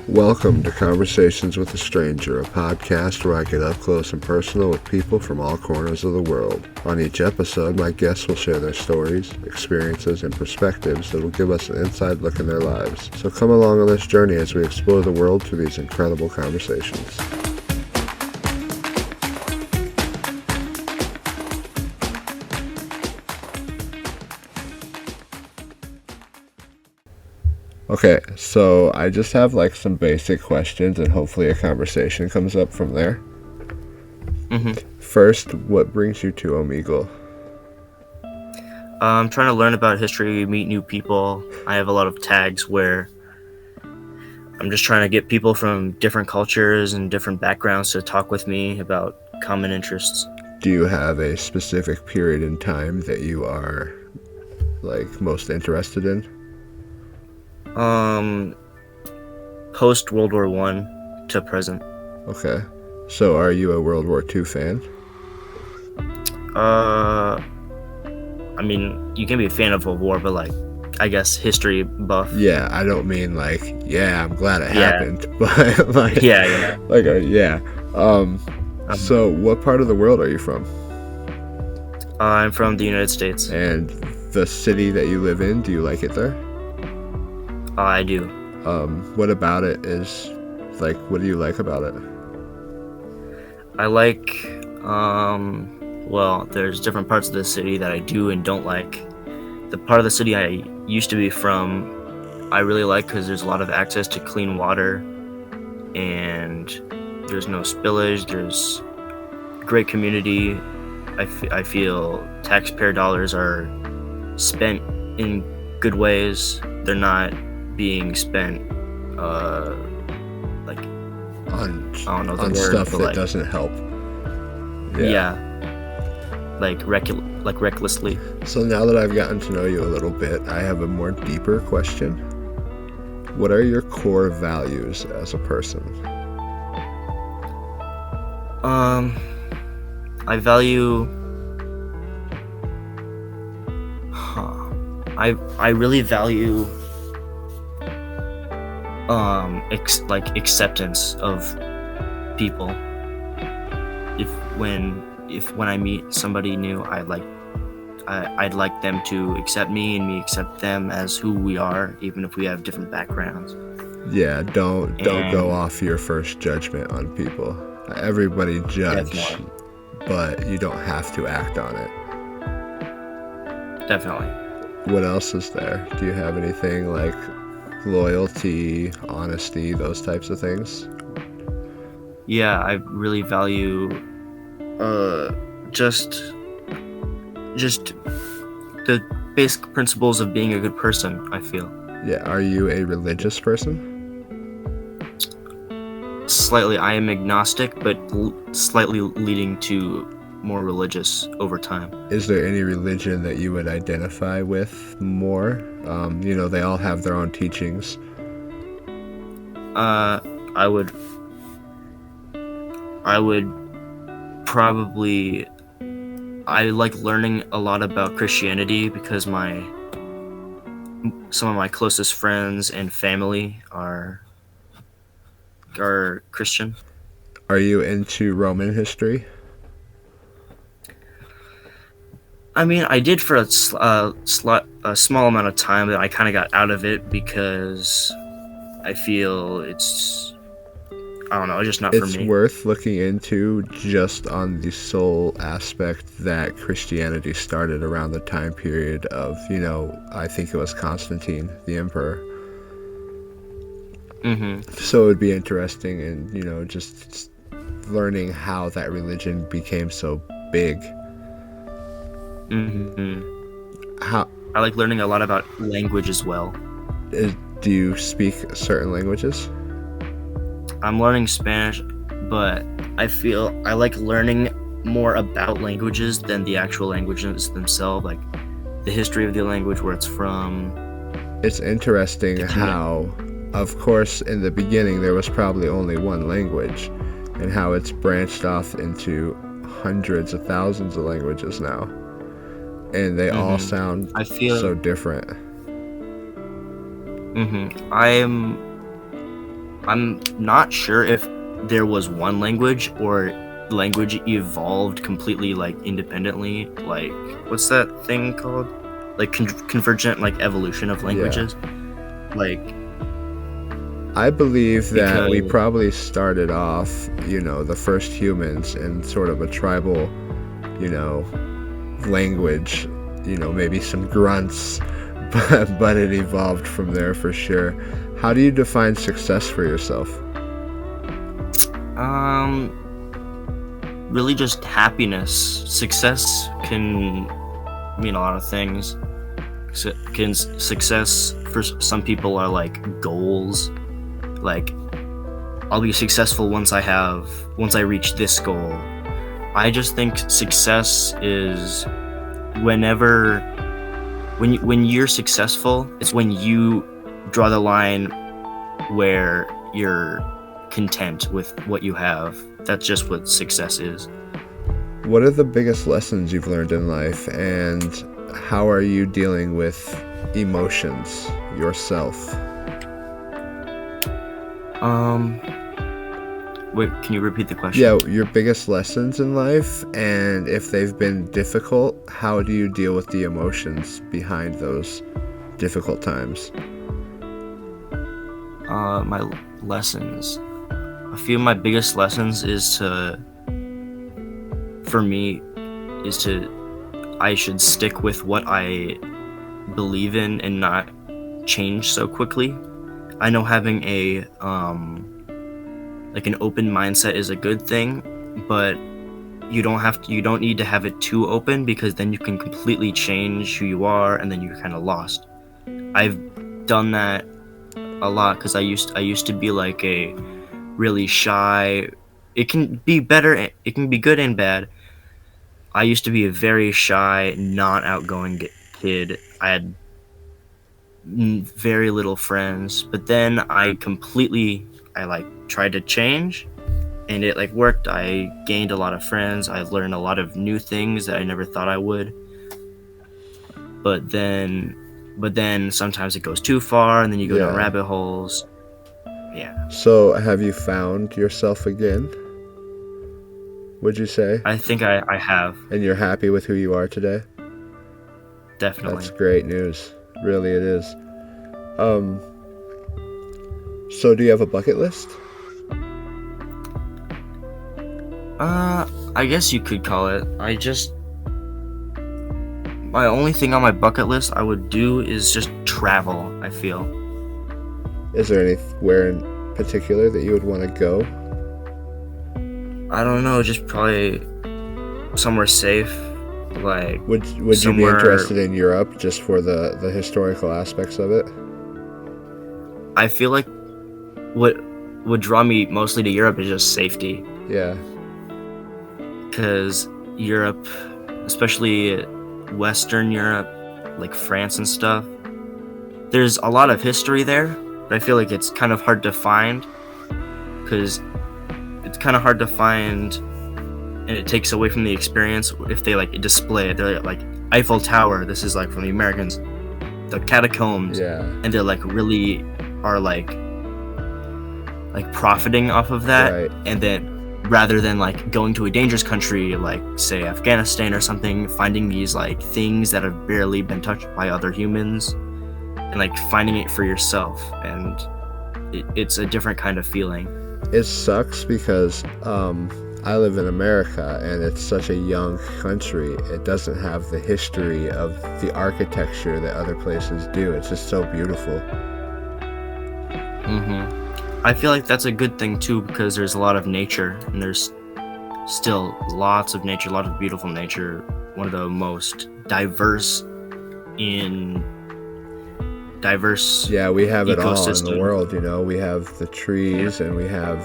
Welcome to Conversations with a Stranger, a podcast where I get up close and personal with people from all corners of the world. On each episode, my guests will share their stories, experiences, and perspectives that will give us an inside look in their lives. So come along on this journey as we explore the world through these incredible conversations. Okay, so I just have some basic questions and hopefully a conversation comes up from there. First, what brings you to Omegle? I'm trying to learn about history, meet new people. I have a lot of tags where I'm just trying to get people from different cultures and different backgrounds to talk with me about common interests. Do you have a specific period in time that you are most interested in? Post World War I to present. Okay. So are you a World War II fan? I mean, you can be a fan of a war, but I guess history buff. Yeah, I don't mean I'm glad it happened, but Yeah. So what part of the world are you from? I'm from the United States. And the city that you live in, do you like it there? I do. What about it is, what do you like about it? I like, there's different parts of the city that I do and don't like. The part of the city I used to be from, I really like because there's a lot of access to clean water and there's no spillage, there's great community. I feel taxpayer dollars are spent in good ways. They're not being spent on word, stuff that doesn't help. Recklessly. So now that I've gotten to know you a little bit, I have a more deeper question. What are your core values as a person? I value I really value acceptance of people. If when I meet somebody new, I'd like them to accept me and me accept them as who we are, even if we have different backgrounds. Yeah, don't go off your first judgment on people. Everybody judge, definitely. But you don't have to act on it. Definitely. What else is there? Do you have anything like loyalty, honesty, those types of things? Yeah, I really value just the basic principles of being a good person, I feel. Yeah, are you a religious person? Slightly. I am agnostic, but slightly leading to more religious over time. Is there any religion that you would identify with more? They all have their own teachings. I would probably, I like learning a lot about Christianity because some of my closest friends and family are Christian. Are you into Roman history? I mean, I did for a small amount of time, but I kind of got out of it because I feel it's just not for me. It's worth looking into just on the sole aspect that Christianity started around the time period of, I think it was Constantine, the emperor. So it would be interesting and, just learning how that religion became so big. I like learning a lot about language as well. Do you speak certain languages? I'm learning Spanish, but I feel I like learning more about languages than the actual languages themselves, like the history of the language, where it's from. It's interesting how, of course, in the beginning there was probably only one language, and how it's branched off into hundreds of thousands of languages now. And they all sound so different. I'm not sure if there was one language or language evolved completely like independently. Like, what's that thing called? Like convergent like evolution of Yeah. languages. Like, I believe that we because probably started off, the first humans in sort of a tribal, you know, language, maybe some grunts, but it evolved from there for sure. How do you define success for yourself? um really just happiness. Success can mean a lot of things. Success for some people are like goals. Like, I'll be successful once I reach this goal. I just think success is whenever when you're successful, it's when you draw the line where you're content with what you have. That's just what success is. What are the biggest lessons you've learned in life, and how are you dealing with emotions yourself? Wait, can you repeat the question? Yeah, your biggest lessons in life, and if they've been difficult, how do you deal with the emotions behind those difficult times? My lessons. A few of my biggest lessons for me, is to, I should stick with what I believe in and not change so quickly. I know having a like an open mindset is a good thing, but you don't need to have it too open, because then you can completely change who you are and then you're kind of lost. I've done that a lot because I used to be like a really shy. It can be better, it can be good and bad. I used to be a very shy, not outgoing kid. I had very little friends, but then I like tried to change, and it like worked. I gained a lot of friends. I learned a lot of new things that I never thought I would. But then sometimes it goes too far, and then you go down Yeah. rabbit holes. Yeah. So, have you found yourself again, would you say? I think I have. And you're happy with who you are today? Definitely. That's great news. Really, it is. So do you have a bucket list? I guess you could call it. My only thing on my bucket list I would do is just travel, I feel. Is there anywhere in particular that you would want to go? I don't know, just probably somewhere safe. Like, Would you be somewhere- interested in Europe just for the historical aspects of it? I feel like what would draw me mostly to Europe is just safety. Yeah. Because Europe, especially Western Europe, like France and stuff, there's a lot of history there, but I feel like it's kind of hard to find. Because it's kind of hard to find, and it takes away from the experience if they like display it. They're like Eiffel Tower, this is like from the Americans, the catacombs, Yeah. and they're like really are like profiting off of that. Right. And then rather than like going to a dangerous country like say Afghanistan or something, finding these like things that have barely been touched by other humans and like finding it for yourself, and it's a different kind of feeling. It sucks because I live in America and it's such a young country. It doesn't have the history of the architecture that other places do. It's just so beautiful. I feel like that's a good thing too, because there's a lot of nature, and there's still lots of nature, a lot of beautiful nature. One of the most diverse Yeah, we have it all in the ecosystem. world, We have the trees and we have,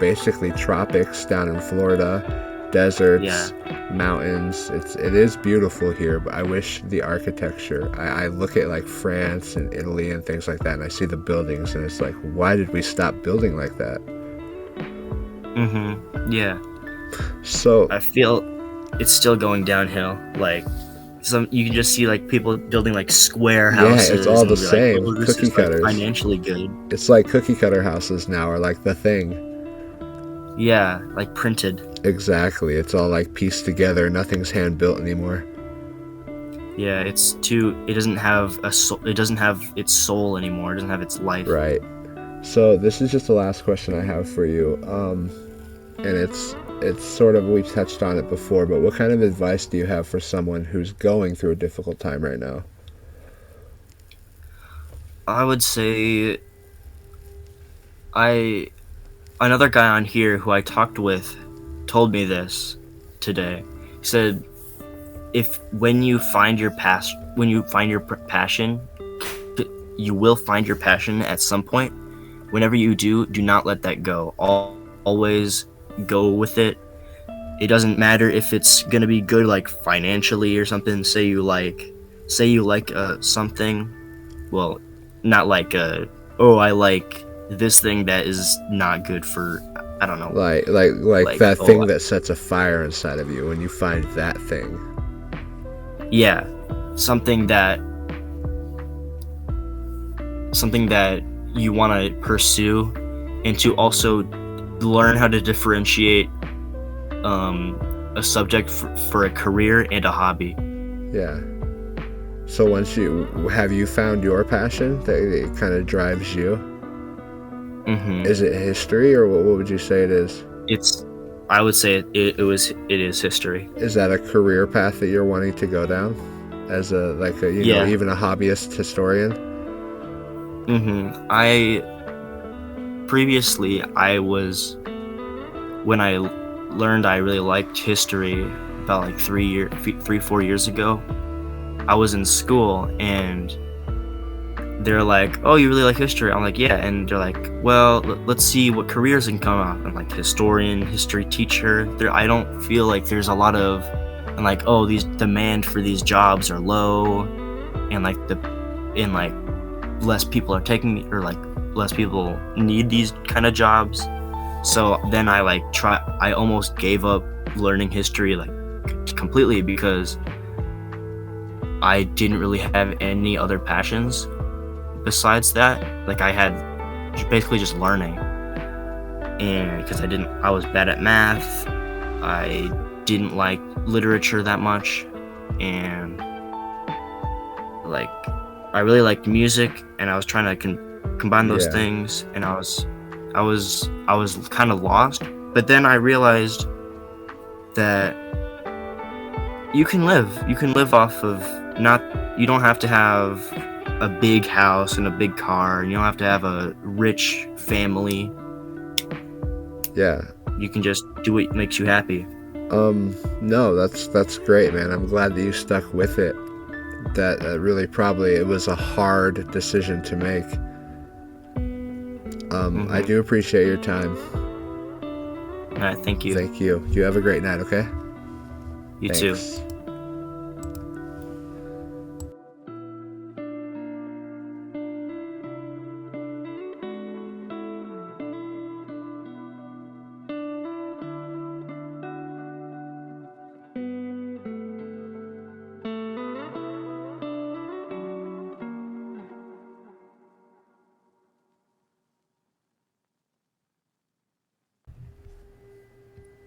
basically tropics down in Florida, deserts, mountains. It is beautiful here, but I wish the architecture. I look at like France and Italy and things like that, and I see the buildings, and it's like, why did we stop building like that? Yeah. So I feel it's still going downhill. Like, some you can just see like people building like square Yeah, it's houses all the and be like, same. oh, this Cookie is like cutters. financially good. It's like cookie cutter houses now are like the thing. Yeah, like printed. Exactly. It's all like pieced together. Nothing's hand built anymore. Yeah, it doesn't have it doesn't have its soul anymore. It doesn't have its life. Right. So this is just the last question I have for you. And it's sort of, we've touched on it before, but what kind of advice do you have for someone who's going through a difficult time right now? I would say I another guy on here who I talked with told me this today. He said, if when you find your passion, you will find your passion at some point. Whenever you do not let that go. Always go with it. It doesn't matter if it's gonna be good, like financially or something. Say you like something. Well, not like I like this thing that is not good for, I don't know. Like that thing that sets a fire inside of you when you find that thing. Yeah, something that you want to pursue, and to also learn how to differentiate a subject for a career and a hobby. Yeah. So have you found your passion that it kind of drives you? Mm-hmm. Is it history, or what would you say it is? I would say it is history. Is that a career path that you're wanting to go down as even a hobbyist historian? Mm-hmm. When I learned I really liked history about like 4 years ago, I was in school and they're like, oh, you really like history? I'm like, yeah. And they're like, well, let's see what careers can come up. I'm like, historian, history teacher. I don't feel like there's a lot of, and like, oh, these demand for these jobs are low, and like less people are taking, or like less people need these kind of jobs. So then I almost gave up learning history like completely, because I didn't really have any other passions besides that. Like I had basically just learning, and because I was bad at math, I didn't like literature that much, and like I really liked music, and I was trying to combine those things, and I was kind of lost. But then I realized that you can live off of, you don't have to have a big house and a big car, and you don't have to have a rich family. Yeah. You can just do what makes you happy. No, that's great, man. I'm glad that you stuck with it. That really, probably it was a hard decision to make. Mm-hmm. I do appreciate your time. All right, thank you. Thank you. You have a great night, okay? You Thanks. too.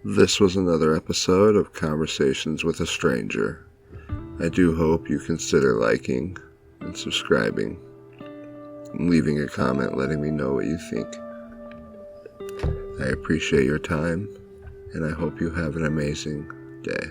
This was another episode of Conversations with a Stranger. I do hope you consider liking and subscribing, and leaving a comment letting me know what you think. I appreciate your time, and I hope you have an amazing day.